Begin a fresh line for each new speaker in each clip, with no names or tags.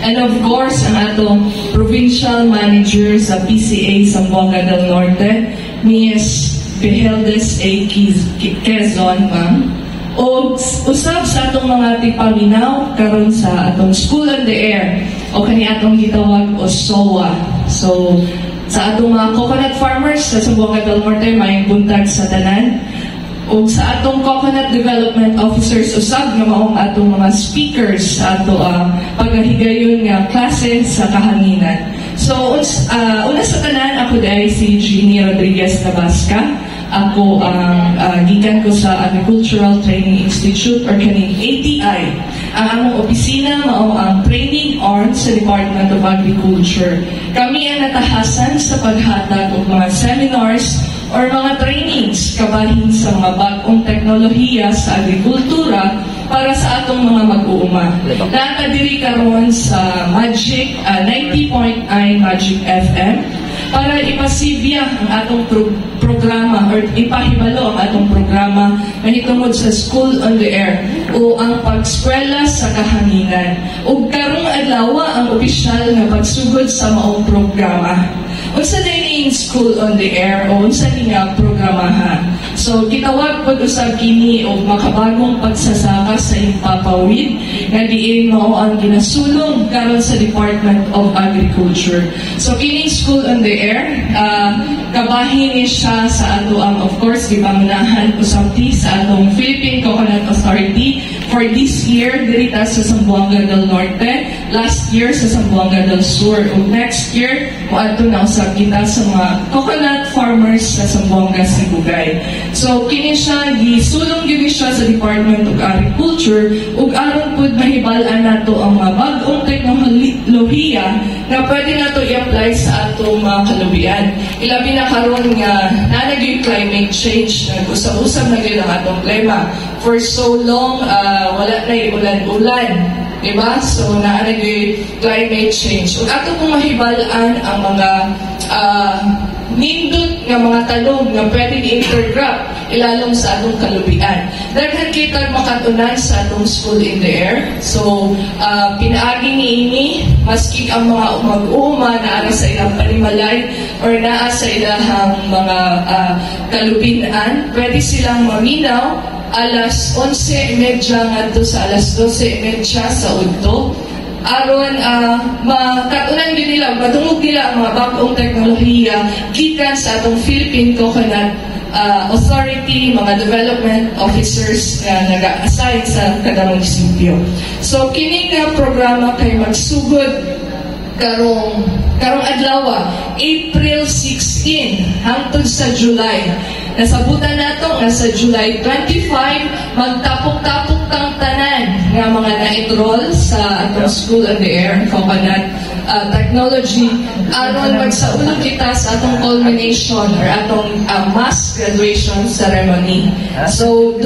And of course, ang atong provincial manager sa PCA Zamboanga del Norte, Ms. Beheldes A. Quezon, ma'am. O usab sa atong mga tipaminaw karon sa atong School on the Air o kani atong gitawag o SOA. So sa atong mga coconut farmers sa Zamboanga del Norte may buntag sa tanan. O sa atong coconut development officers usab nga maong atong mga speakers sa ato paghigayon nga klase sa kahanginan. So una sa tanan, ako dai si Jeannie Rodriguez Tabasca. Ako ang gikan ko sa Agricultural Training Institute or kaning ATI. Ang among opisina mao ang training arm sa Department of Agriculture. Kami ang natahasan sa paghatag og mga seminars or mga trainings kabahin sa mga bag-ong teknolohiya sa agrikultura para sa atong mga mag-uuma. Nakadiri karon sa Magic 90.9 Magic FM para ipasibya ang atong programa or ipahibalo ang atong programa mahitungod sa School on the Air o ang pagskwela sa kahanginan. Ug karong adlaw ang opisyal nga pagsugod sa maong programa. Unsa dining School on the Air o unsa ni nga programahan? So gitawag pod usab kini og makabagong pagsasaka sa impapawid nga diin mao ang ginasulong karon sa Department of Agriculture. So kining School on the Air kabahin ni siya sa ato of course gipangunahan usab sa atong Philippine Coconut Authority for this year dirita sa Zamboanga del Norte, last year sa Zamboanga del Sur, ug next year moadto na usab kita sa mga coconut farmers sa Zamboanga, Sibugay. So kini siya gisulong gyud siya sa Department of Agriculture ug aron pud mahibal-an nato ang mga bag-ong teknolohiya na pwede nato i-apply sa atong mga kalubian. Ilabi na karon nga nanagay climate change, nag-usab-usab na gyud ang atong klima. For so long wala na ulan-ulan, diba? So naanagay climate change. Ug ato pong mahibalaan ang mga nindot nga mga talong nga pwede i-intercrop ilalong sa atong kalubian. Daghan kita makatunan sa atong School in the Air. So pinaagi niini maski ang mga mag-uuma na ara sa ilang panimalay or naa sa ilang mga kalubian, pwede silang maminaw alas 11:30 ngadto sa alas 12:30 sa udto aron makatunan din nila, matungog nila ang mga bag-ong teknolohiya gikan sa atong Philippine Coconut Authority, mga development officers na nag-assign sa kada munisipyo. So kini nga programa kay magsugod karong adlaw, April 16 hangtod sa July. Nasabutan nato nga sa July 25 magtapok-tapok tang tanan nga mga na-enroll sa atong School on the Air Coconut Technology aron magsaulog kita sa atong culmination or atong mass graduation ceremony. So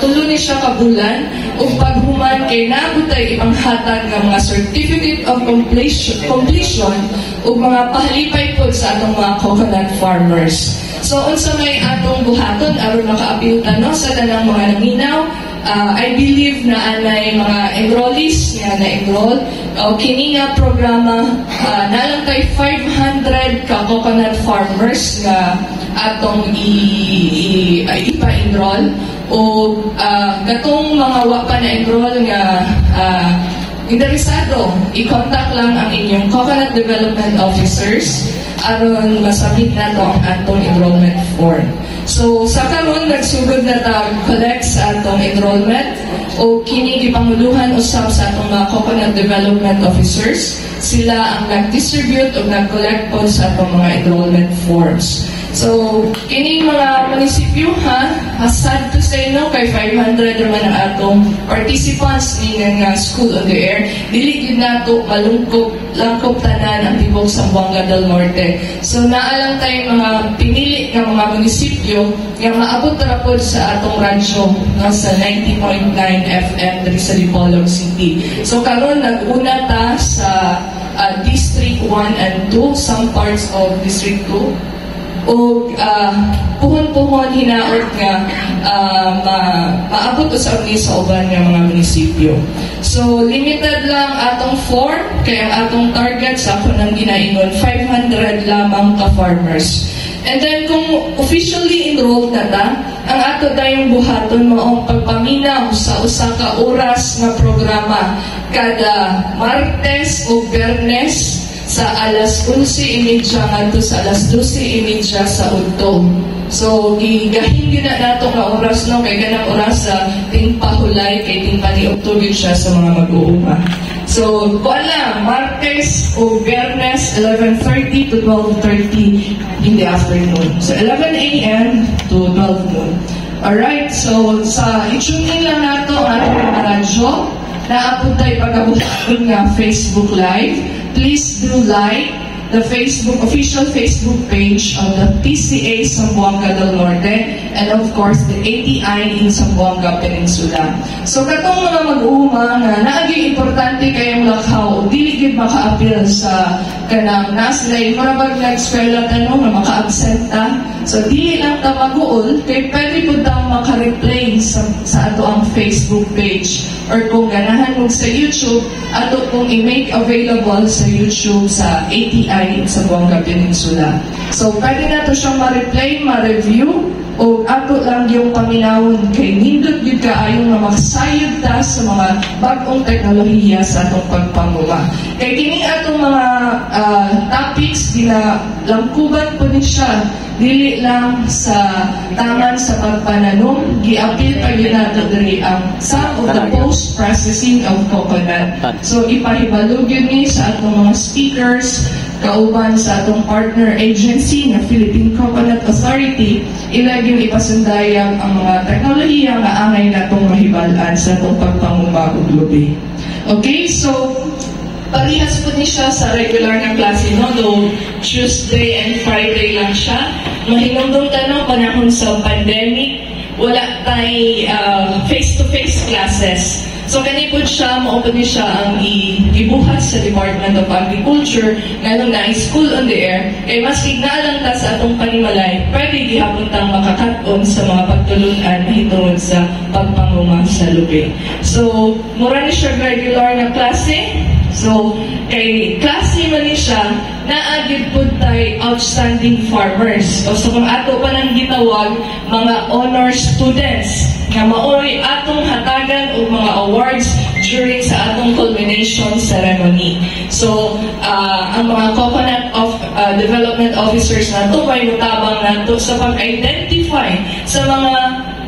tulo ni siya ka bulan ug paghuman kay nabutay ipanghatag nga mga certificate of completion ug mga pahalipay pod sa atong mga coconut farmers. So unsa may atong buhaton aron makaapil no sa tanang mga naminaw, I believe na anay mga enrollees nga na-enroll o kini nga programa nalang kay 500 ka coconut farmers nga atong ipa-enroll o katong mga wa pa na-enroll nga interesado, i-contact lang ang inyong Coconut Development Officers aron masabit na to ang atong enrollment form. So sa karon nagsugod na collect sa atong enrollment o kini gipanguluhan usab sa atong mga Coconut Development Officers. Sila ang nag-distribute o nag-collect po sa atong mga enrollment forms. So kini mga munisipyo sad to say no kay 500 naman ang atong participants ni nga School on the Air. Dili gid nato langkop tanan ang tibok Zamboanga del Norte. So naalang tayong mga pinili nga mga munisipyo nga maabot ra pod sa atong radyo sa 90.9 FM diri sa Dipolog City. So karon nag-una ta sa District 1 and 2, some parts of District 2. o puhon-puhon hinaot nga maabot sa uban nga mga munisipyo. So limited lang atong form, kaya ang atong target sa ako nang ginaingon 500 lamang ka farmers. And then kung officially enrolled na ta, ang ato dayong buhaton mo pagpaminaw sa usa ka oras nga programa kada Martes o Biyernes sa alas 11:30 ngadto sa alas 12:30 sa udto. So gigahin gyud na nato nga oras no, kay ganang oras sa tingpahulay kay tingpaniugtod gyud siya sa mga mag-uuma. So wala Martes o Biyernes 11:30 to 12:30 in the afternoon. So 11 a.m. to 12 noon. Alright, so sa i-tune in lang nato ang ating radyo. Naapod tayo pagkabuhaton nga Facebook Live. Please do like the official Facebook page of the PCA Zamboanga del Norte and of course the ATI in Zamboanga Peninsula. So katong mga mag-uuma nga naagi importante kayong lakhaw o dili gid maka-appeal sa kanang naslay marabag nag-eskwela tanong na maka-absent ta. So dili lang ta mag-uol kay pwede pud ta maka-replay sa ato ang Facebook page or kung ganahan mo sa YouTube ato kung i-make available sa YouTube sa ATI sa Zamboanga Peninsula. So pwede na to siyang ma-replay, ma-review o ato lang yung paminawon kay nindot yun kaayong na maksayod ta sa mga bagong teknolohiya sa atong pagpamuma. Kay kining atong mga topics ginalangkuban po ni siya dili lang sa taman sa pagpananom, giapil pa yun nato diri ang some of the post-processing of coconut. So ipahibalog yun ni sa atong mga speakers kauban sa atong partner agency na Philippine Coconut Authority, ilaging ipasundayang ang mga teknolohiya nga angay natong mahibalan sa atong pagpamuma ug lubi. Okay, so parehas po ni siya sa regular na klase, no? Though Tuesday and Friday lang siya. Mahinungdong tanong panahon sa pandemic, wala tay face-to-face classes. So kanipod siya, maupod ni siya ang ibuhat sa Department of Agriculture nganong na School on the Air. Kaya mas ignalang ta sa atong panimalay, pwede gihapon tang makakaton sa mga pagtulunan na hitungod sa pagpanguma sa lubi. So, mura ni siya regular na klase. So, kay klase man ni siya, naagid po tayo outstanding farmers. So kung ato pa nang gitawag, mga honor students, nga maoy atong hatagan o mga awards during sa atong culmination ceremony. So, ang mga coconut development officers nato may mutabang nato sa pag-identify sa mga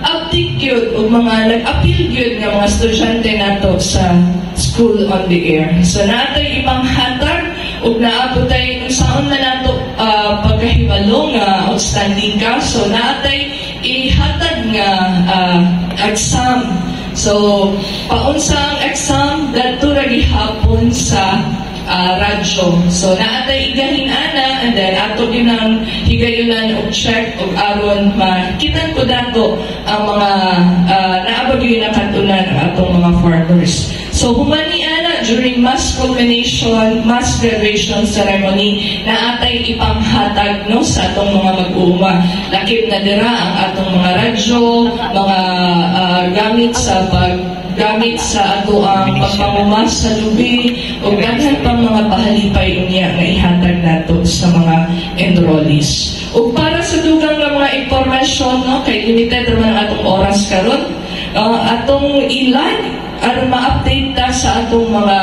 aptitude o mga nag-appeal yun ng mga estudyante nato sa School on the Air. So natay ibang hatag ug naabot tayo kung saan na nato pagkahibalo nga outstanding ka. So natay ihatag nga exam. So paunsa ang exam dadto ra gihapon sa radyo. So naatay igahin-ana and then ato ginang higayunan og check og aron makitan ko dato ang mga naabot yun na katunan ang atong mga farmers. So humani ana during mass culmination, mass graduation ceremony naatay ipanghatag no sa atong mga mag-uuma. Lakip na dira ang atong mga radyo, mga gamit sa ato ang pagpamuma sa lubi o daghan pang mga pahalipay unya nga ihatag nato sa mga enrollees. O para sa dugang nga mga impormasyon no kay limited naman ang atong oras karon, atong ilan aron ma-update ta sa atong mga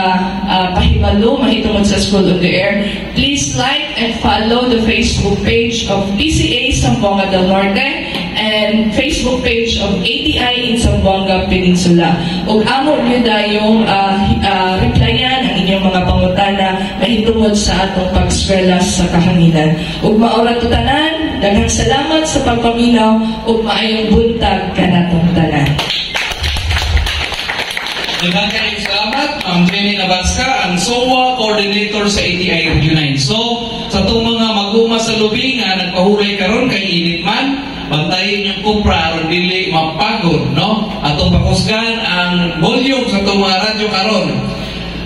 pahibalo mahitungod sa School on the Air. Please like and follow the Facebook page of PCA Zamboanga del Norte and Facebook page of ATI in Zamboanga Peninsula. Ug amo niyo dayong replyan ang inyong mga pangutana mahitungod sa atong pag-eskwela sa kahanginan. Ug maorat tanan, daghang salamat sa pagpaminaw ug maayong buntag kanatong tanan.
Daghang kayong salamat, Ma'am Jenny Nabatska, ang SOA Coordinator sa ATI Region 9. So, sa itong mga mag-uma sa lubi nga nagpahulay karon kay init man, bantayin yung kupra aron dili mapagod, no? Atong pakusgan ang volume sa itong mga radyo karon.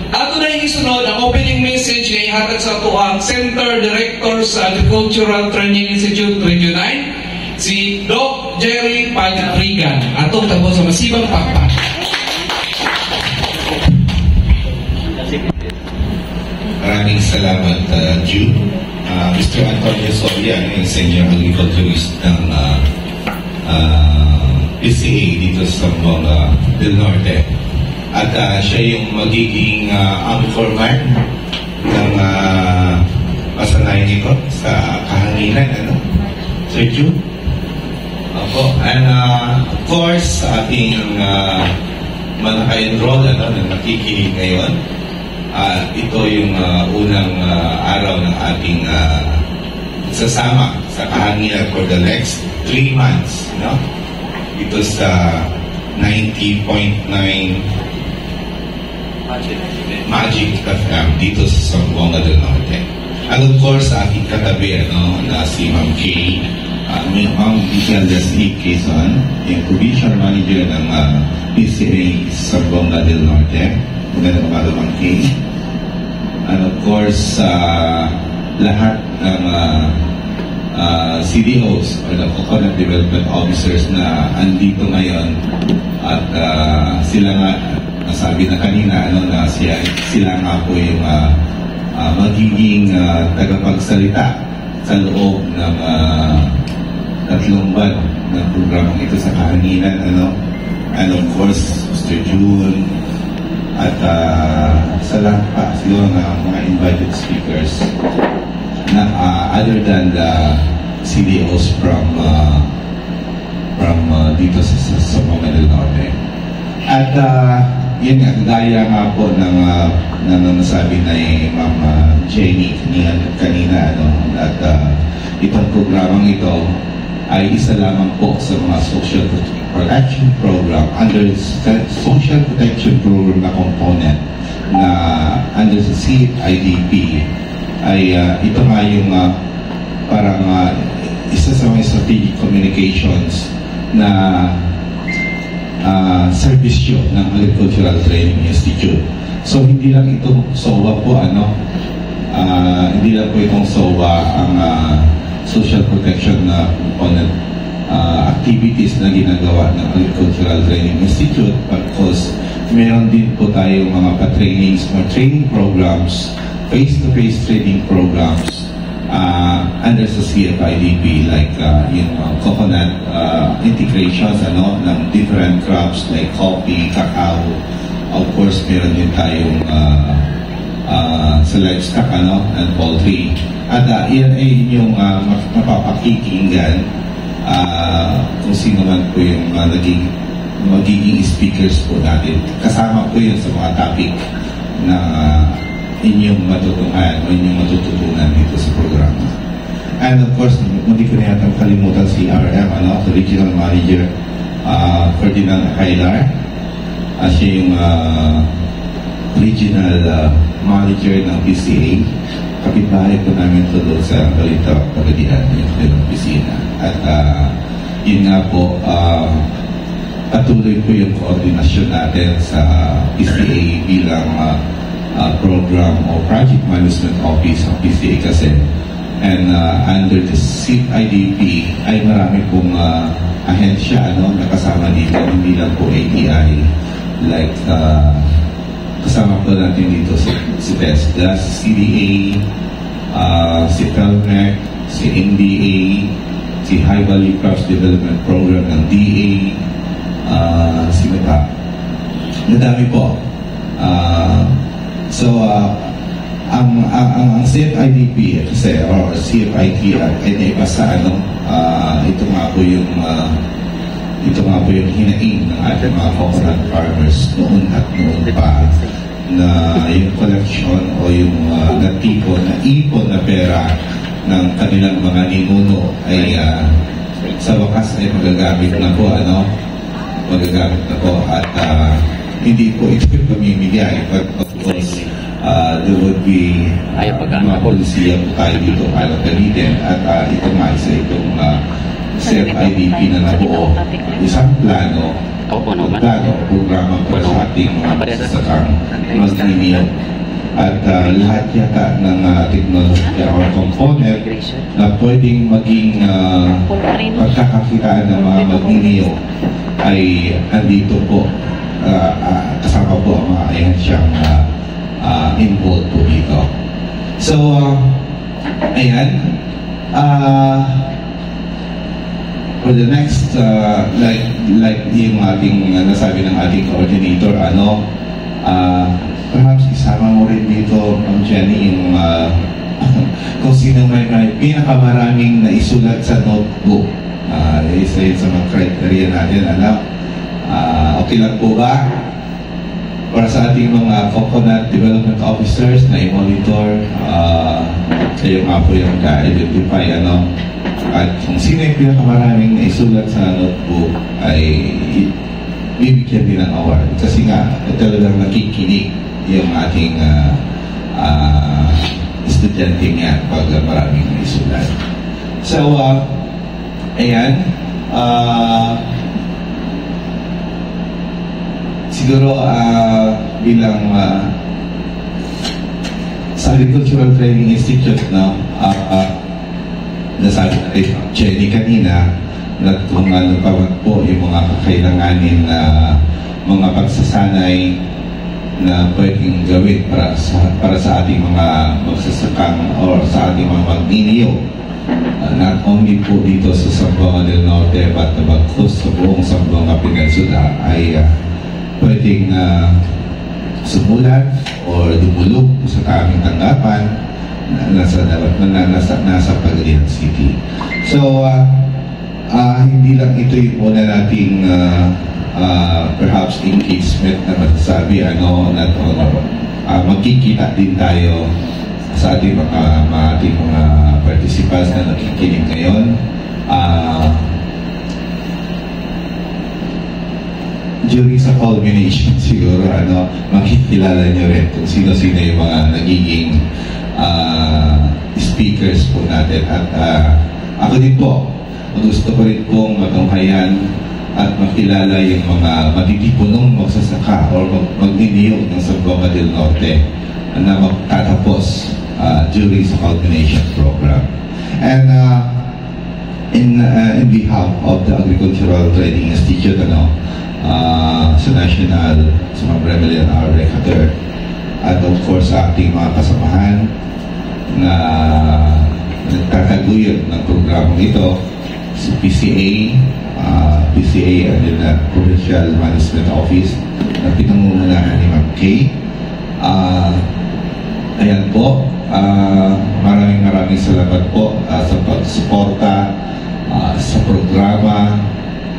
Ato na yung isunod, ang opening message kay gihatag sa ato ang Center Director sa Agricultural Training Institute 29, si Doc Jerry Pagrigan. Atong tagpo sa masibang pakpak.
Maraming salamat, Ju. Mr. Antonio Soria, yung Senior Agriculturist ng PCA dito sa Zamboanga del Norte. At siya yung magiging anchorman ng pasanayan nito sa kahanginan, ano? Sir Ju? Opo. And of course, sa ating mga naka-enroll na nakikinig ngayon, ito yung unang araw ng ating sasama sa kahanginan for the next 3 months, no? Ito sa 90.9 Magic FM dito sa Zamboanga del Norte. And of course, sa aking katabi, na si Ma'am Kay, Ma'am Micheldes E. Quezon, yung Provincial Manager ng PCA sa Zamboanga del Norte. Magandang umaga, Ma'am Kay. And of course, lahat ng CDOs or the Coconut Development Officers na andito ngayon at sila nga nasabi na kanina na sila nga po yung magiging tagapagsalita sa loob ng 3 buwan ng programang ito sa kahanginan, and of course Mr. June at sa lahat pa siguro ng mga invited speakers na other than the CDOs from dito sa Zamboanga del Norte. At yun nga, gaya nga po ng nasabi na Ma'am Jenny kanina, at itong programang ito ay isa lamang po sa mga social protection program under social protection program na component na under sa CIDP ay ito nga yung parang isa sa mga strategic communications na servisyo ng Agricultural Training Institute. So hindi lang itong SOWA po, hindi lang po itong SOWA ang social protection na component activities na ginagawa ng Agricultural Training Institute, because meron din po tayo mga pa-trainings, mga training programs, face-to-face training programs under sa CFIDP, like yung coconut integrations ng different crops like coffee, cacao. Of course, meron din tayong sa livestock and poultry. At yan ay yung mapapakikinggan kung sino man po yung magiging speakers po natin. Kasama po yun sa mga topic na inyong matutunan o inyong matututunan dito sa programa. And of course, hindi ko na yatang kalimutan si RM, the Regional Manager, Ferdinand Hailar. Siya yung Regional Manager ng PCA. Kapitbahay po namin ito doon sa Balita Pagadian, yung opisina. At yun nga po, patuloy po yung koordinasyon natin sa PCA bilang program o project management office ng PCA kasi. And under the CIDP ay marami pong ahensya nakasama dito, hindi lang po ATI, like kasama po natin dito si TESDA, si CDA, si PELMEC, si NDA, si High Value Crops Development Program ng DA, sino pa? Madami po. So, ang CFIDP kasi, or CFIT ay naipasa ito nga po yung hinaing ng ating mga coconut farmers noon at noon pa, na yung collection o yung ipon na pera ng kanilang mga ninuno ay sa wakas ay magagamit na po at hindi po ito pamimigay, but of course there would be mga polisiya po tayo dito para gamitin, at ito nga isa itong CFIDP na nabuo, isang programa para sa ating magsasakang magniniyaw at lahat yata ng technology or component na pwedeng maging pagkakakitaan ng mga magniniyo ay andito po, kasama po ang mga ahensyang involved po dito. So, ayan, for the next, like yung ating nasabi ng ating coordinator, perhaps isama mo rin dito, Ma'am Jenny, yung kung sino may pinakamaraming naisulat sa notebook. Isa yun sa mga criteria natin, okay lang po ba? Para sa ating mga coconut development officers na i-monitor, kayo nga po yung ka-identify, at kung sino yung pinakamaraming naisulat sa notebook ay bibigyan din ng award. Kasi nga, talagang nakikinig yung ating estudyante nga pag maraming naisulat. So, ayan, siguro bilang sa Agricultural Training Institute, nasabi na rin Jenny kanina na kung ano pa man po yung mga kakailanganin na mga pagsasanay na pwedeng gawin para sa ating mga magsasakang or sa ating mga magniniyo. Not only po dito sa Zamboanga del Norte but bagkus sa buong Zamboanga Peninsula ay pwedeng sumulat or dumulog sa aming tanggapan na nasa Pagadian City. So, hindi lang ito yung muna nating perhaps engagement na masasabi, magkikita din tayo sa ating mga participants na nakikinig ngayon. During sa culmination siguro, makikilala nyo rin kung sino-sino yung mga nagiging speakers po natin. At ako din po, gusto ko rin pong matunghayan at makilala yung mga matitipunong magsasaka or magniniyog ng Zamboanga del Norte na magtatapos during sa culmination program. And in behalf of the Agricultural Training Institute, sa National, sa mga Bremelin R. Decatur, at of course sa ating mga kasamahan na nagtataguyod ng programang ito, sa PCA and then the Provincial Management Office na pinangungunahan ni Ma'am Kay. Ayan po, maraming salamat po sa pagsuporta sa programa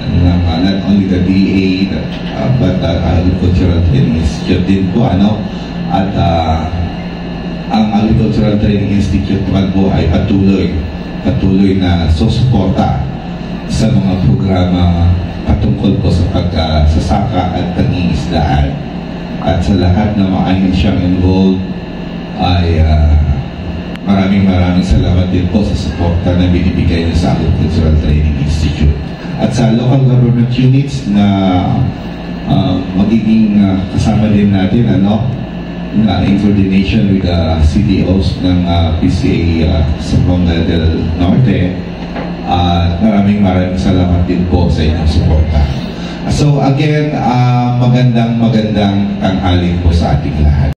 ng not only the DA but the Agricultural Training Institute din po, at ang Agricultural Training Institute naman po ay patuloy na susuporta sa mga programa patungkol po sa pagsasaka at pangingisdaan. At sa lahat ng mga ahensyang involved ay maraming salamat din po sa suporta na binibigay niyo sa Agricultural Training Institute. At sa local government units na magiging kasama din natin, in coordination with the CDOs ng PCA Zamboanga del Norte, maraming salamat din po sa inyong suporta. So again, magandang tanghali po sa ating lahat.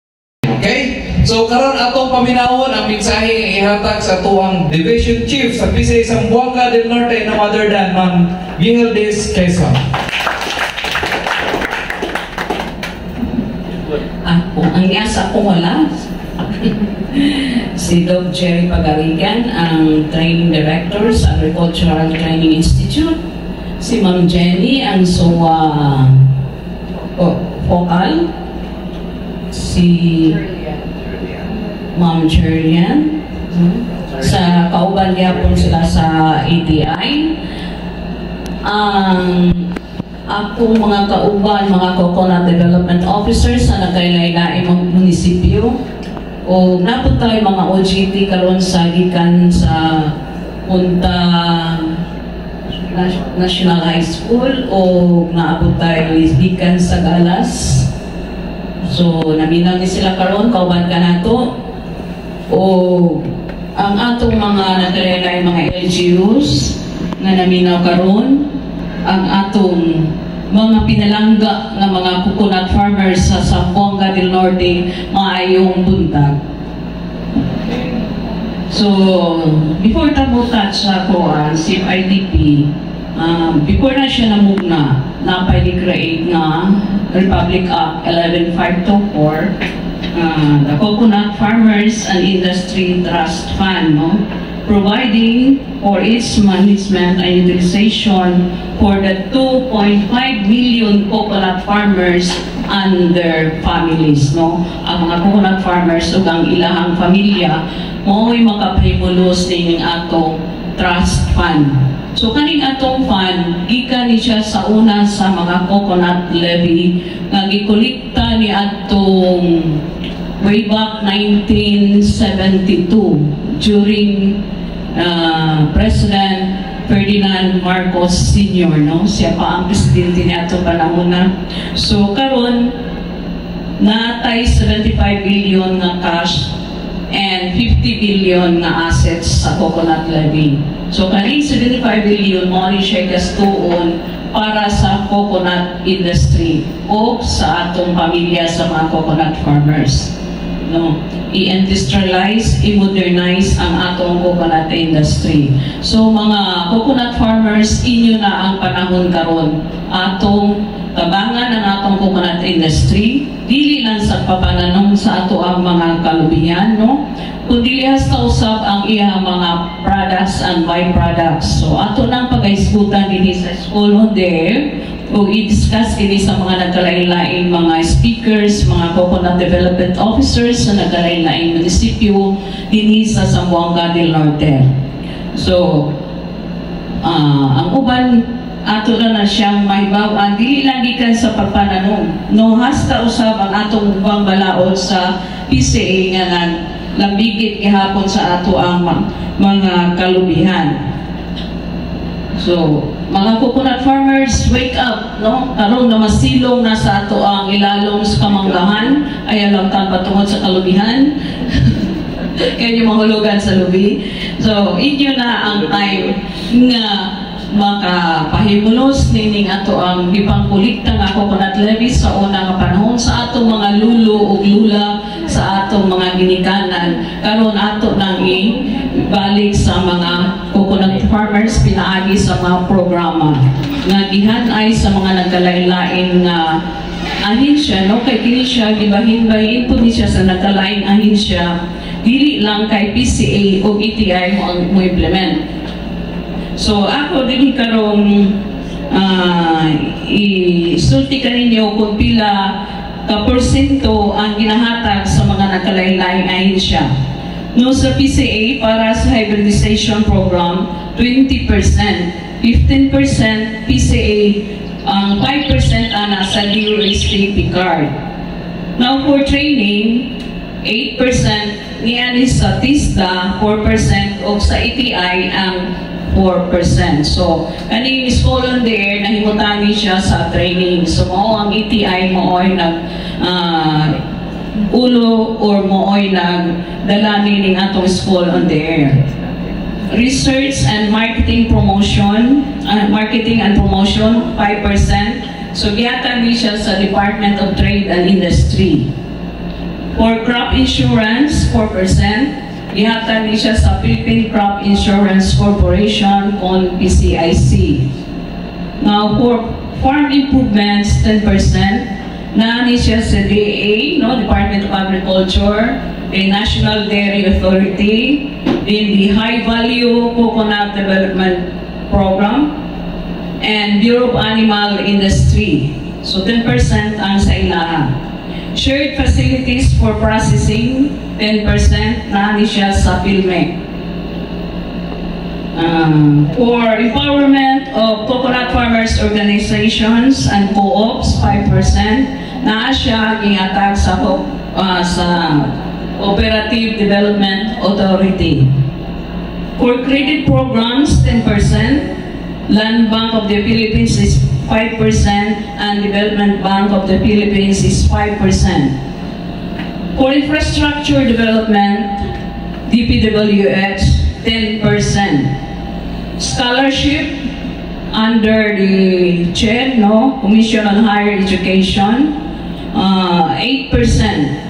Okay? So karon atong paminawon ang mensahe ihatag sa tuwang Division Chief sa PCA Zamboanga del Norte, no other than Ma'am Biheldes Quezon.
Ang niasa ko wala. Si Dr. Jerry Pagarigan, ang Training Director sa Agricultural Training Institute. Si Ma'am Jenny, ang SOA Focal. Si Ma'am Jerian. Sa kauban yapon sila sa ATI. Ang akong mga kauban, mga coconut development officers na nagkailain mga munisipyo, o napod tayo mga OJT karon sa gikan sa Punta National High School, o naabot tayo gikan sa Galas So naminaw ni sila karon kauban ka nato o ang atong mga nagkalaylay mga LGUs nga naminaw karon, ang atong mga pinalangga nga mga coconut farmers sa Zamboanga del Norte maayong buntag. So before tamo touch sa CFIDP, before na siya namugna, napay-create nga Republic Act 11524, the Coconut Farmers and Industry Trust Fund, no? Providing for its management and utilization for the 2.5 million coconut farmers and their families, no? Ang mga coconut farmers ug ang ilahang pamilya mao'y makapahimulos ning atong trust fund. So kaning atong fund gikan ni siya sa una sa mga coconut levy nga gikolekta ni atong way back 1972 during President Ferdinand Marcos Sr., no? Siya pa ang presidente ni atong panahon na. So karon natay 75 billion nga cash and 50 billion nga assets sa coconut levy. So kaning 75 billion mo ni siya gastuon para sa coconut industry o sa atong pamilya sa mga coconut farmers. No, i-industrialize, i-modernize ang atong coconut industry. So mga coconut farmers, inyo na ang panahon karon atong tabangan ang atong coconut industry, dili lang sa papananong sa ato ang mga kalubihan, no? Kundi hasta usab ang iyang mga products and byproducts. So ato nang pag-isgutan dinhi sa school on there, o i-discuss kini sa mga nagkalain-laing mga speakers, mga coconut development officers sa nagkalain-laing munisipyo dinhi sa Zamboanga del Norte. So ang uban ato na siyang mahibaw-an, dili lang gikan sa pagpananong, no, hasta usab ang atong ubang balaod sa PCA nga nambigit gihapon sa ato ang mga kalubihan. So mga coconut farmers, wake up, no? Karon na masilong na sa ato ang ilalong sa kamanggahan, ay alam tan patungod sa kalubihan. Kaya yung mahulugan sa lubi. So inyo na ang time nga makapahimulos nining ato ang gipangkulikta nga coconut levy sa una nga panahon sa atong mga lulo ug lula sa atong mga ginikanan. Karon ato nang ibalik sa mga coconut farmers pinaagi sa mga programa nga gihan-ay sa mga nagkalain-lain nga ahensya, no? Kay kini siya gibahin-bahin po ni siya sa nagkalain ahensya, dili lang kay PCA o ETI mo implement. So ako din karong isulti ka ninyo kung pila ka porsyento ang ginahatag sa mga nagkalain-laing ahensya. No, sa PCA para sa hybridization program 20%, 15% PCA, ang 5% ana sa DOST card. Now for training 8% niyan sa TISDA, 4% o sa ETI ang 4%. So, kaning school on the air, nahimutani siya sa training. So, mo ang ETI mo ay ulo or mo ay nagdala ning atong school on the air. Research and marketing promotion, marketing and promotion 5%. So, giyatan ni siya sa Department of Trade and Industry. For crop insurance 4%. Gihatan ni siya sa Philippine Crop Insurance Corporation on PCIC. Now, for farm improvements, 10%. Naani siya sa DA, no, Department of Agriculture, the National Dairy Authority, in the High Value Coconut Development Program, and Bureau of Animal Industry. So, 10% ang sa ilaha. Shared facilities for processing, 10% naani siya sa PhilMec. For empowerment of coconut farmers organizations and co-ops, 5%. Naa siya gihatag sa Cooperative Development Authority. For credit programs, 10%. Land Bank of the Philippines is 5%, and and Development Bank of the Philippines is 5%. For infrastructure development, DPWH, 10%. Scholarship under the CHED, Commission on Higher Education, 8%.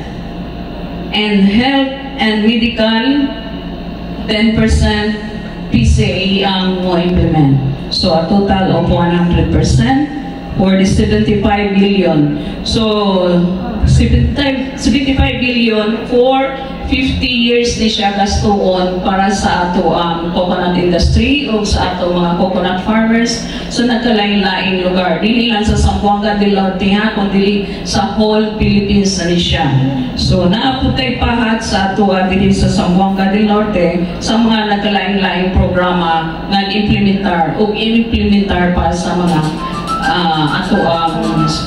And health and medical, 10% PCA ang mo-implement. So a total of 100% for the 75 billion. So 75 billion for 50 years ni siya gastuon para sa ato ang coconut industry o sa ato mga coconut farmers sa nagkalain-laing lugar. Dili lang sa Zamboanga del Norte kundi sa whole Philippines na siya. So naaputay pahat sa ato dili sa Zamboanga del Norte sa mga nagkalain-laing programa nga implementar o implementar pa sa mga ato ang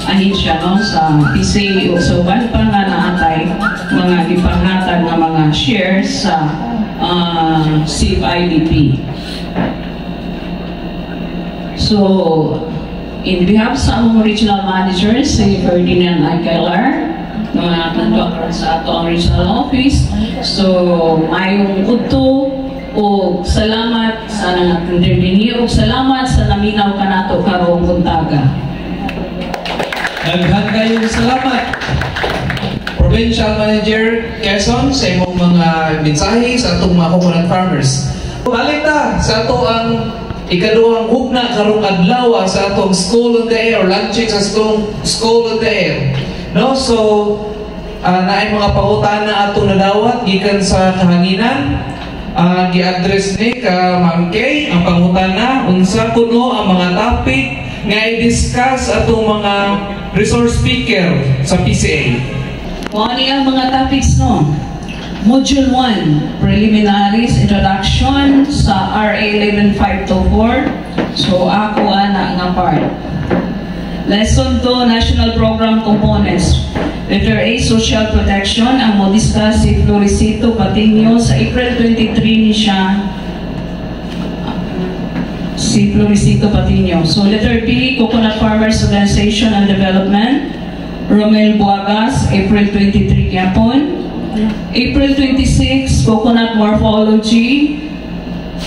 ahensya sa PCA o sa uban pa nga naatay mga ipanghatag na mga shares sa CFIDP. So, in behalf sa among regional manager, si Ferdinand Aguilar, na nandun sa ato ang regional office. So, mayong udto o salamat sa nangatender ninyo o salamat sa naminaw ka nato karong buntaga.
Daghan kayong salamat, Provincial Manager Quezon, sa imong mga mensahe sa atong mga coconut farmers. Balik na sa ato ang ikaduhang hugna karong adlaw sa atong School on the Air, launching sa School on the Air. No, so naay mga pangutana atong nadawat gikan sa kahanginan. Gi-address ni ka Ma'am Kay ang pangutana unsa kuno ang mga topic nga i-discuss atong mga resource speaker sa PCA.
Kung ano yung mga topics Module 1, Preliminaries, Introduction sa RA 11524. So ako nga part. Lesson 2, National Program Components. Letter A, Social Protection. Ang mo-discuss si Florecito Patiño sa April 23 ni siya. Si Florecito Patiño. So letter B, Coconut Farmers Organization and Development. Romel Buagas, April 23 Yapon. April 26, Coconut Morphology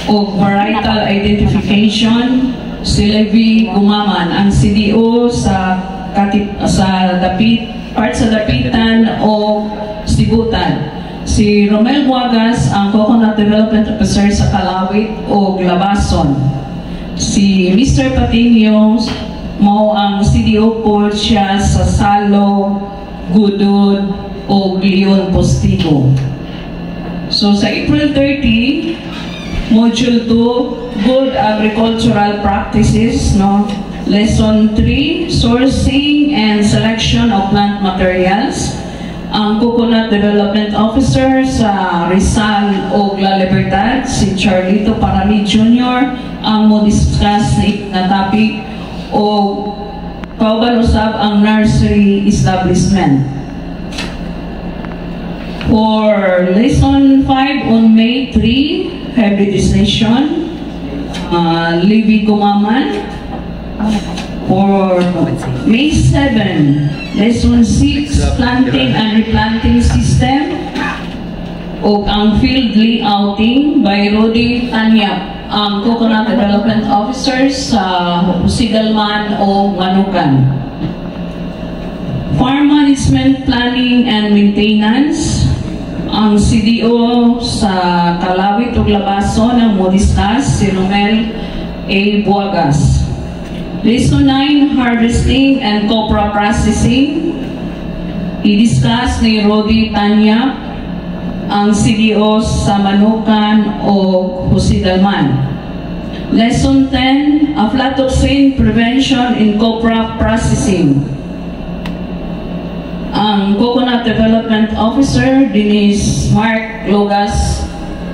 o Varietal Identification. Si Levi Gumaman, ang CDO sa part sa Dapitan o Sibutan. Si Romel Buagas, ang Coconut Development Officer sa Kalawit o Glabason. Si Mr. Patiño, ang CDO po siya sa Salo, Gudod o Leon Postigo. So sa April 30, Module 2, Good Agricultural Practices, Lesson 3, Sourcing and Selection of Plant Materials. Ang Coconut Development Officer sa Rizal o La Libertad, si Charlito Parami Jr., ang mo-discuss na topic o kauban-usab ang nursery establishment. For Lesson 5 on May 3, hybridization, Levi Gumaman. For May 7, Lesson 6, Planting and Replanting System o ang Field Layouting by Rodi Tanyap, ang Coconut Development Officer sa Sigalman o Manukan. Farm Management Planning and Maintenance, ang CDO sa Kalawit o Glabason, ang mo-discuss si Romel A. Buagas. Lesson 9, Harvesting and Copra Processing. I-discuss ni Rodi Tanya, ang CDO sa Manukan o Husidalman. Lesson 10, Aflatoxin Prevention in Copra Processing. Ang Coconut Development Officer, Denise Mark Logas,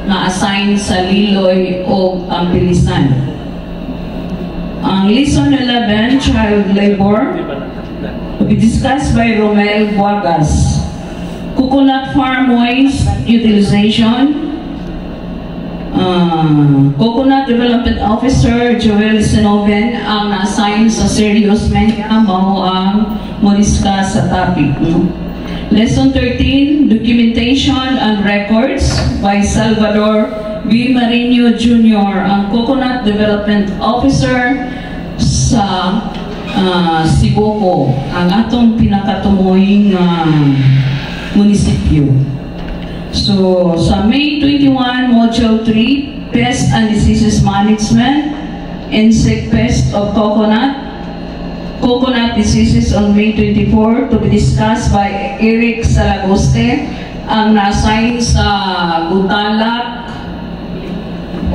na assign sa Liloy o Ampilisan. Ang Lesson 11, Child Labor, will be discussed by Romel Buagas. Coconut Farm Waste Utilization. Coconut Development Officer Joel Sinoven ang na-assign sa Serious Menya mao ang mo-discuss sa topic. No? Lesson 13, Documentation and Records by Salvador V. Marino Jr., ang Coconut Development Officer sa Sibuko, ang atong pinakatumuing munisipyo. So, sa May 21, Module 3, Pest and Diseases Management, Insect Pest of Coconut, Coconut Diseases on May 24, to be discussed by Eric Salagoste, ang na-assign sa Gutalak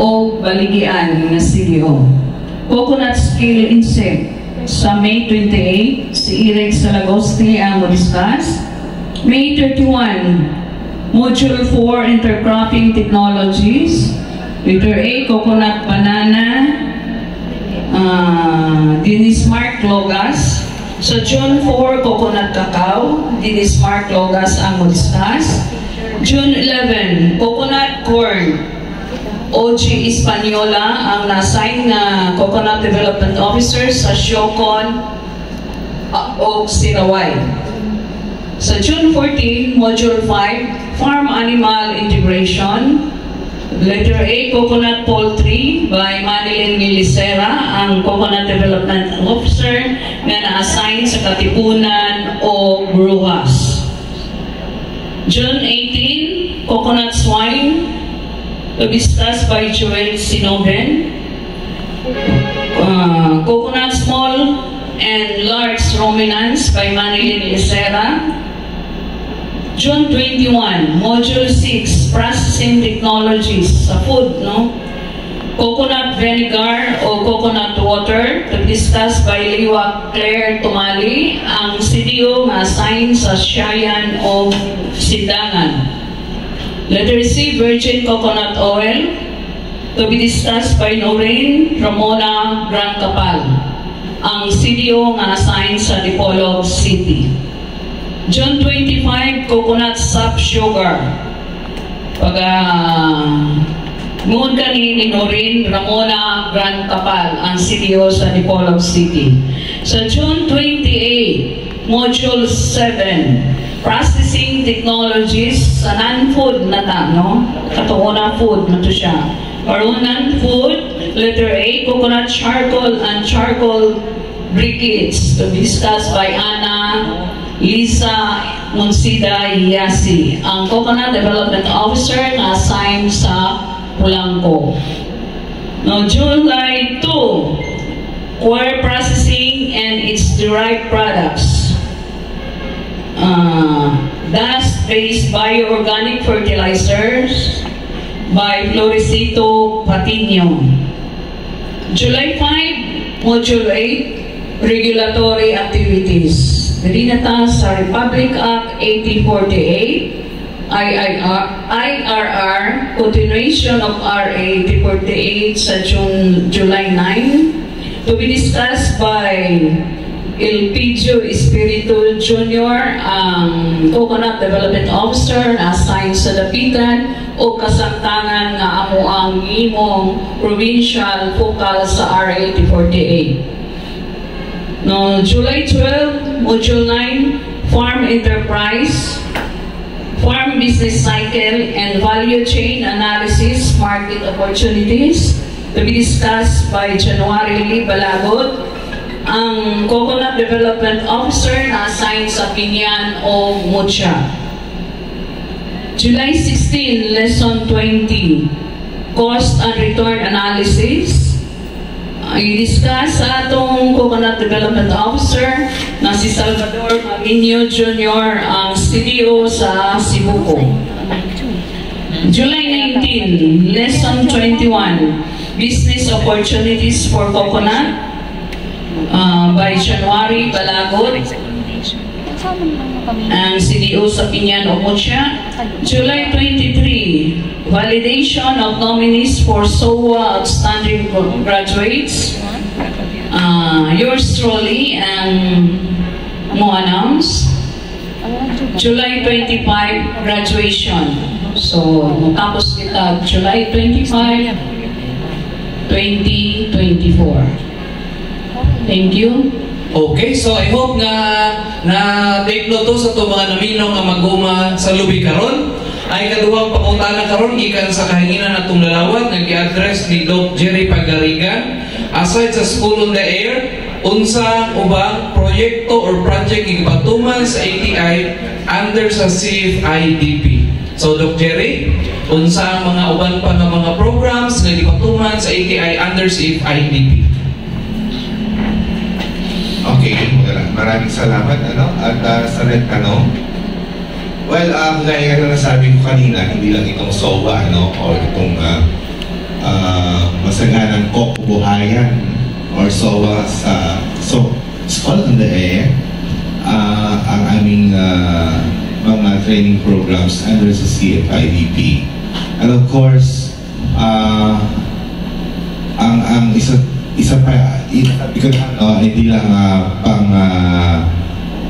o Baligian na CDO. Coconut Scale Insect, sa May 28, si Eric Salagoste ang mo-discuss. May 31, Module 4, Intercropping Technologies. Letter A, Coconut Banana, Dennis Mark Logas. Sa June 4, Coconut Cacao, Dennis Mark Logas ang mo-discuss. June 11, Coconut Corn, OG Hispaniola ang na-assign na Coconut Development Officer sa Siocon o Sirawai. Sa June 14, Module 5, Farm Animal Integration. Letter A, Coconut Poultry by Manilyn Milicera, ang Coconut Development Officer na na-assign sa Katipunan o Brujas. June 18, Coconut Swine, discussed by Joel Sinoven. Coconut Small and Large Ruminants by Manilyn Milicera. June 21, Module 6, Processing Technologies sa food, no? Coconut Vinegar o Coconut Water, discussed by Liwa Claire Tumali, ang CDO na-assign sa Siayan o Sidangan. Letter C, Virgin Coconut Oil, to be discussed by Noreen Ramona Gran Capal, ang CDO na-assign sa Dipolog City. June 25, Coconut Sap Sugar. Noon ni Noreen Ramona Gran Capal, ang CDO sa Dipolog City. Sa June 28, Module 7, Processing Technologies sa non-food na no? Katuuna food na to siya. Or non-food, letter A, Coconut Charcoal and Charcoal Briquettes, to be discussed by Ana Lisa Monsida Yasi, ang Coconut Development Officer na assigned sa Pulangco. Now, July 2, Coir Processing and its derived products. Dust-based bioorganic fertilizers by Florecito Patino. July 5, Module 8, Regulatory Activities. Rinata sa Republic Act 1848, IRR, continuation of RA 1848 sa July 9, to be discussed by Elpidio Espiritu Jr., ang Coconut Development Officer na assigned sa Dapitan o kasangtangan nga amo ang imong provincial focal sa RA 1848. No, July 12, Module 9, Farm Enterprise, Farm Business Cycle and Value Chain Analysis, Market Opportunities, to be discussed by January Lee Balagot, ang Coconut Development Officer na assigned sa Pinyan o Mucha. July 16, Lesson 20, Cost and Return Analysis. I-discuss sa atong Coconut Development Officer na si Salvador Marino Jr., ang CDO sa Sibuko. July 19, Lesson 21, Business Opportunities for Coconut by January Balagot, ang CDO sa Pinyan o Mucha. July 23, Validation of Nominees for SOA Outstanding Graduates. Yours truly, ang mo announce. July 25, Graduation. So, matapos kita July 25, 2024. Thank you.
Okay, so I hope na take note to sa itong mga naminaw nga maguma sa lubi karon. Ay kaduhang pangutana karon gikan sa kahanginan natong lalawat nga gi-address ni Doc Jerry Pagarigan. Aside sa School on the Air, unsa ubang proyekto or project gigpatuman sa ATI under sa CFIDP. So Doc Jerry, unsa ang mga uban pa nga mga programs nga gipatuman sa ATI under CFIDP?
Okay, maraming salamat at sa red tanong. Well, gaya na nasabi ko kanina, hindi lang itong SOWA o itong masaganang kabuhayan or SOWA sa School on the Air, ang aming mga training programs under sa CFIDP. And of course, ang isa pa, hindi lang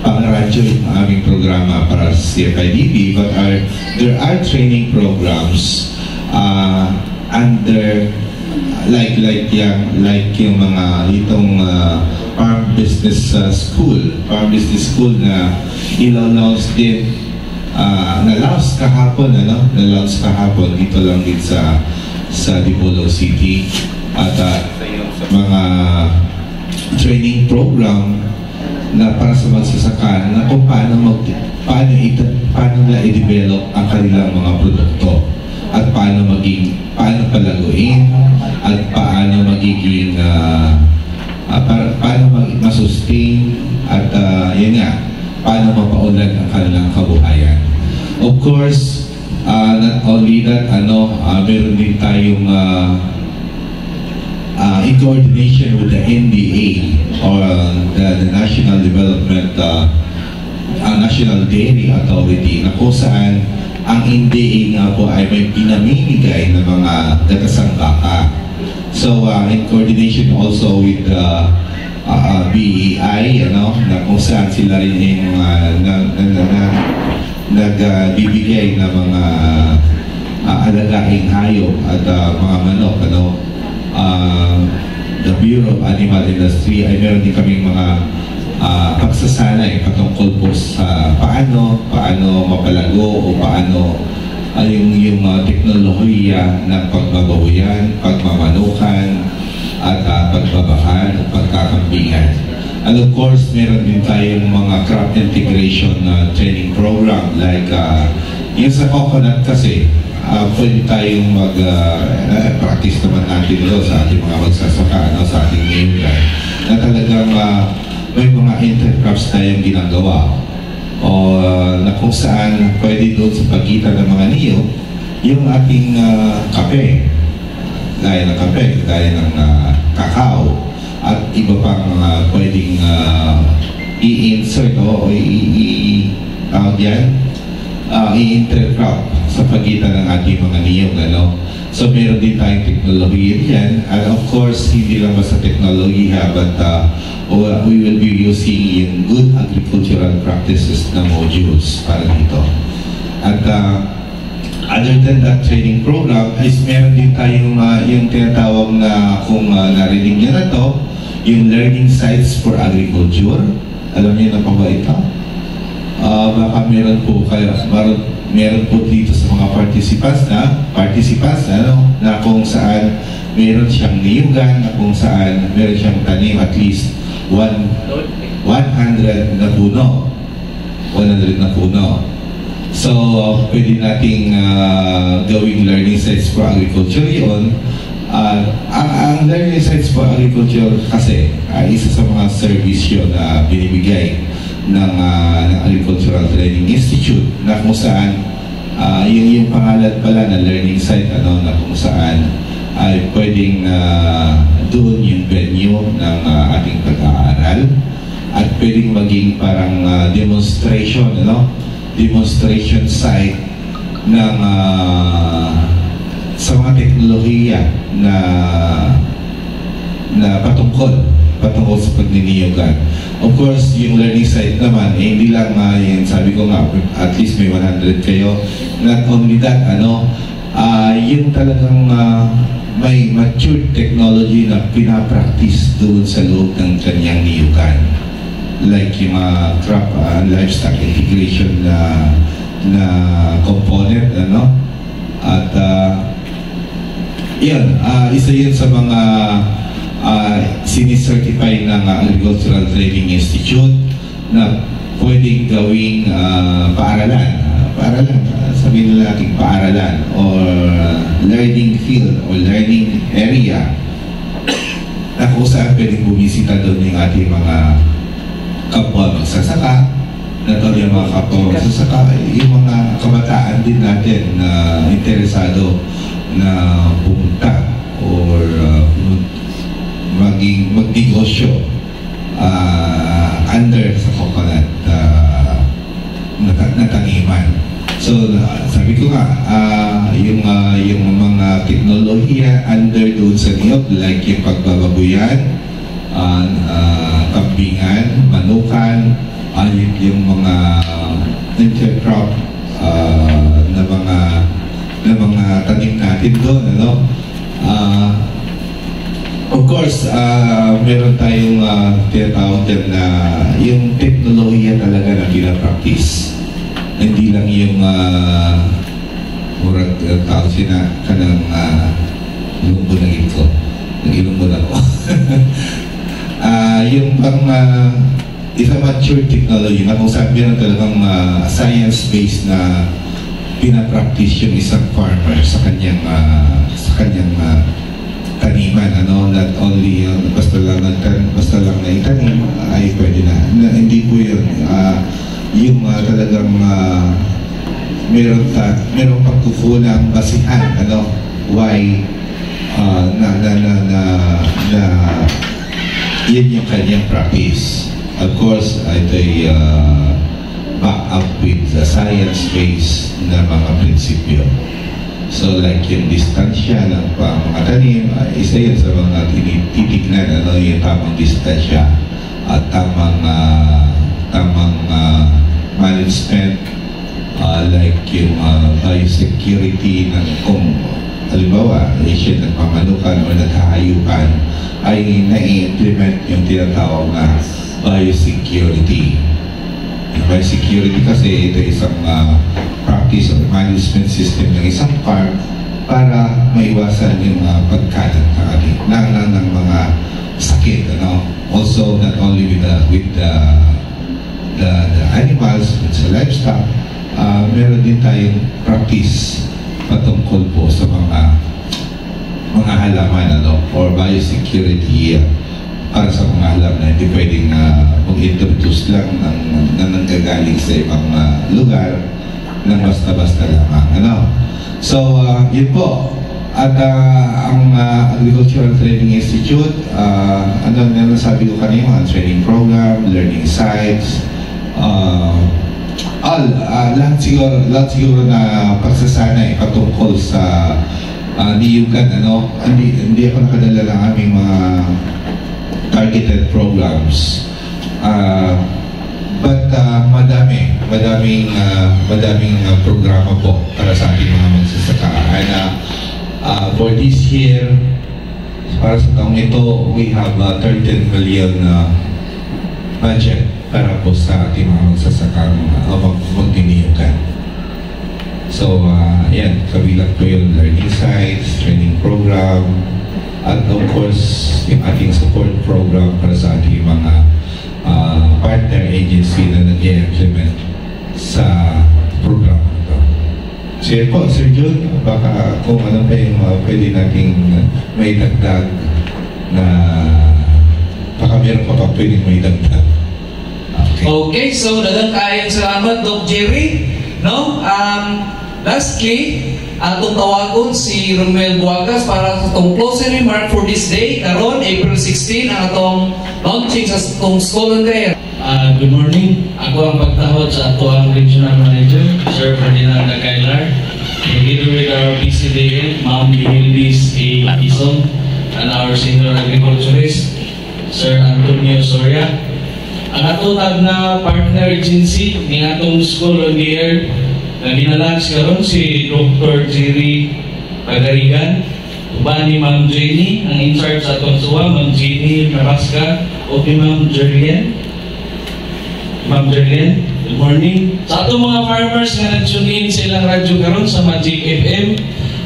pang-radyo yung aming programa para sa CFIDP, but there are training programs under like yung mga itong farm business school na ilo-launch din na-launch kahapon dito lang din sa Dipolo City at mga training program na para sa magsasaka na kung paano na i-develop ang kanilang mga produkto at paano palaguin at paano magiging paano masustain at yun nga, paano mapaunlad ang kanilang kabuhayan. Of course, not only that, meron din tayong in coordination with the NDA or the National Development National Dairy Authority, na kung saan ang NDA nga po ay may pinamimigay ng mga gatasangkaka. So in coordination also with BEI, na kung saan sila rin yung nagbibigay ng mga alagaing hayop at mga manok, the Bureau of Animal Industry ay meron din kaming mga pagsasanay patungkol po sa paano mapalago o paano yung teknolohiya ng pagbabahuyan, pagmamanukan at pagbabahan at pagkakambingan. And of course, meron din tayong mga crop integration training program like yung sa coconut kasi pwede tayong mag-practice naman natin doon sa ating mga magsasaka, sa ating niyugan, na talagang may mga intercrops tayong ginagawa o na kung saan pwede doon sa pagitan ng mga niyo yung ating kape, gaya ng kape, gaya ng kakao at iba pang pwedeng i-insert o i-intercrop sa pagitan ng ating mga niyog, So meron din tayong teknolohiya diyan, and of course hindi lang basta teknolohiya, but we will be using yung good agricultural practices na modules para dito. At other than that training program, is meron din tayong yung tinatawag na, kung narinig niyo na to, yung learning sites for agriculture. Alam niyo na pa ba ito? Baka meron po dito sa mga participants na kung saan meron siyang niyugan, na kung saan meron siyang tanim at least 100 na puno. So pwede nating gawing learning sites for agriculture yun. Ang learning sites for agriculture kasi ay isa sa mga service yun na binibigay ng Agricultural Training Institute, na kung saan yung pangalan pala na learning site, na kung saan ay pwedeng doon yung venue ng ating pag-aaral at pwedeng maging parang demonstration site ng sa mga teknolohiya na patungkol sa pagniniyugan. Of course, yung learning side naman, hindi lang yung sabi ko nga, at least may 100 kayo. Not only that, yung talagang may matured technology na pinapractice doon sa loob ng kanyang niyukan. Like yung crop livestock integration na component, At isa yun sa mga sinicertify ng Agricultural Training Institute na pwedeng gawing paaralan. Sabihin nila natin paaralan or learning field or learning area na kung saan pwedeng bumisita doon yung ating mga kapwa magsasaka, yung mga kapwa magsasaka, yung mga kabataan din natin na interesado na pumunta or magnegosyo under sa coconut na taniman. So, sabi ko nga, yung mga teknolohiya under doon sa niyog, like yung pagbababuyan, kambingan, manukan, yung mga intercrop na mga tanim natin doon, of course, meron tayong tinatawag din na yung teknolohiya talaga na pinapractice. Hindi lang yung murag tao sina kanang ilumbunan ko. Nag-ilumbunan ako. Yung pang isa mature technology na kung saan meron talagang science-based na pinapractice yung isang farmer sa kanyang taniman, not only basta lang naitanim ay pwede na. Hindi po yun. Yung talagang meron pagkukunang basihan, why yan yung kanyang practice. Of course, ito'y back up with the science-based na mga prinsipyo. So like yung distansya ng mga tanim, isa yun sa mga titignan, yung tamang distansya at tamang management, like yung biosecurity ng kung halimbawa, siya nagpamanukan o naghahayukan ay na-implement yung tinatawag na biosecurity. Yung biosecurity kasi ito isang practice or management system ng isang farm para maiwasan yung pagkalat ng mga sakit. Also, not only with the animals, with the livestock, meron din tayong practice patungkol po sa mga halaman or biosecurity para sa mga halaman na hindi pwedeng mag-introduce lang na nanggagaling sa ibang lugar ng basta-basta lamang. So, yun po. At ang Agricultural Training Institute, sabi ko kanina, training program, learning sites, lahat siguro na pagsasanay patungkol sa niyugan. Hindi ako nakadala ng aming mga targeted programs. But madaming programa po para sa ating mga magsasaka. And for this year, para sa taong ito, we have 13 million budget para po sa ating mga magsasaka magniniyugan. So, yan, kabilang po yung learning sites, training program, at of course, yung ating support program para sa ating mga partner agency na nag-implement sa program ito. So yan po, Sir Jun, baka kung ano pa yung pwede nating may dagdag na baka meron pa pwedeng may dagdag.
Okay, so dagang kayang salamat, Doc Jerry. Lastly, atong tawagon si Romel Buagas para sa itong closing remark for this day. Karon, April 16, ang atong launching sa itong school and day.
Good morning. Ako ang pagtahod sa atuang Regional Manager, Sir Ferdinand Dacailar. Together with our PCDL, Ma'am Gihildis A. Ison, and our Senior Agriculturist, Sir Antonio Soria. ang atutag na partner agency ni atong School on the Air na ginalags karon si Dr. Jerry Pagarigan, uban ni Ma'am Jenny, ang in-charge sa atong suwa, Ma'am Jenny Carrasca, o ni Ma'am Jerlien. Ma'am Jerlien, good morning. Sa atong mga farmers nga nag-tune in sa ilang radyo karon sa Magic FM,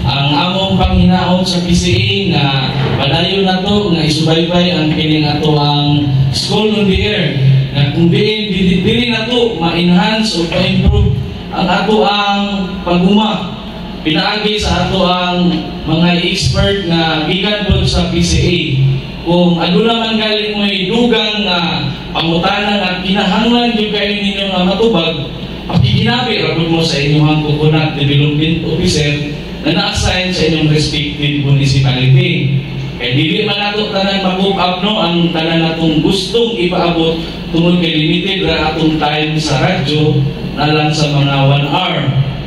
ang among panghinaot sa PCA nga padayon na to nga isubaybay ang kining ato ang School on the Air nga kung dili na to ma-enhance o ma-improve ang ato ang paguma pinaagi sa ato ang mga expert na gikan po sa PCA. Kung aduna man galing may dugang nga pangutanan at kinahanglan yung kayo ninyo nga matubag, pakiginabi rapod mo sa inyong coconut development officer na na-assign sa inyong respective municipality. Kaya dili man nato tanan mag-move up no, ang tanan natong gustong ipaabot tungod kay limited ra atong time sa radyo na lang sa mga 1 hour.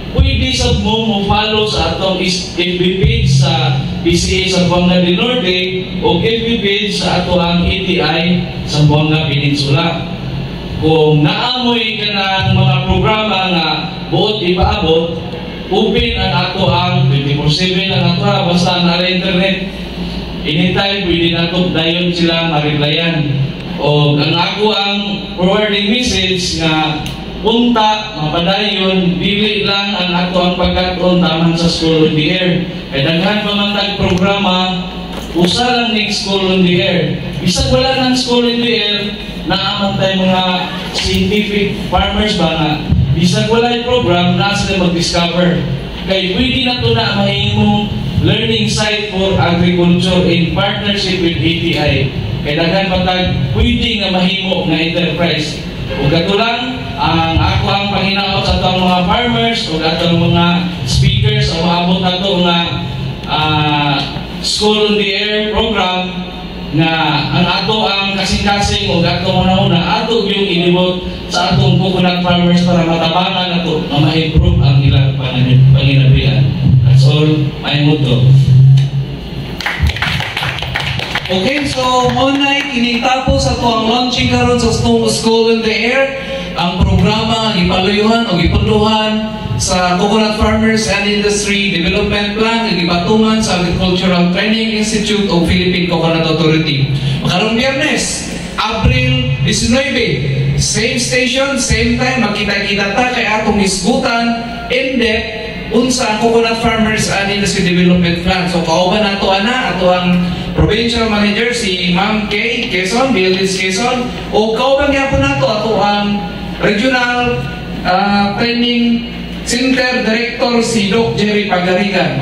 Pwede sa mo follow sa atong FB page sa PCA sa Buanga del Norte o FB page sa ato ang ATI sa Buanga Peninsula. Kung naamoy ka ng mga programa nga buot ipaabot, open ang ato ang 24/7 ang ato basta na internet. Anytime pwede nato dayon sila ma-replyan. O ang ako ang forwarding message nga punta, mapadayon, dili lang ang ato ang pagkatuon taman sa School on the Air. Kaya daghan pa man programa, usa lang ng School on the Air. Bisag wala ng School on the Air, naaman tayo mga scientific farmers ba nga, bisag wala yung program, na sila mag-discover. Kaya pwede na ito na mahimong learning site for agriculture in partnership with ATI. Kaya daghan pa tayo, pwede nga mahimo nga enterprise. O gato lang, ang ako ang panginaot sa itong mga farmers o atong mga speakers o maabot na ito nga School on the Air program nga ang ato ang kasing-kasing o gato una-una ato yung inibot sa atong coconut farmers para matabangan na ito na ma-improve ang ilang panginabrihan. That's all, my motto.
Okay, so monay kinitapos sa ang launching karon sa School on the Air, ang programa ipaluyuhan o ipuluhan sa Coconut Farmers and Industry Development Plan nga gipatungan sa Agricultural Training Institute o Philippine Coconut Authority. Karong Biyernes, April 19, same station, same time, magkita-kita ta kay atong isgutan in-depth unsa ang Coconut Farmers and Industry Development Plan. So kauban nato ana ato ang Provincial Manager si Ma'am Kay Quezon, Bilis Quezon, o kauban gyapon nato ato ang Regional Training Center Director si Doc Jerry Pagarigan.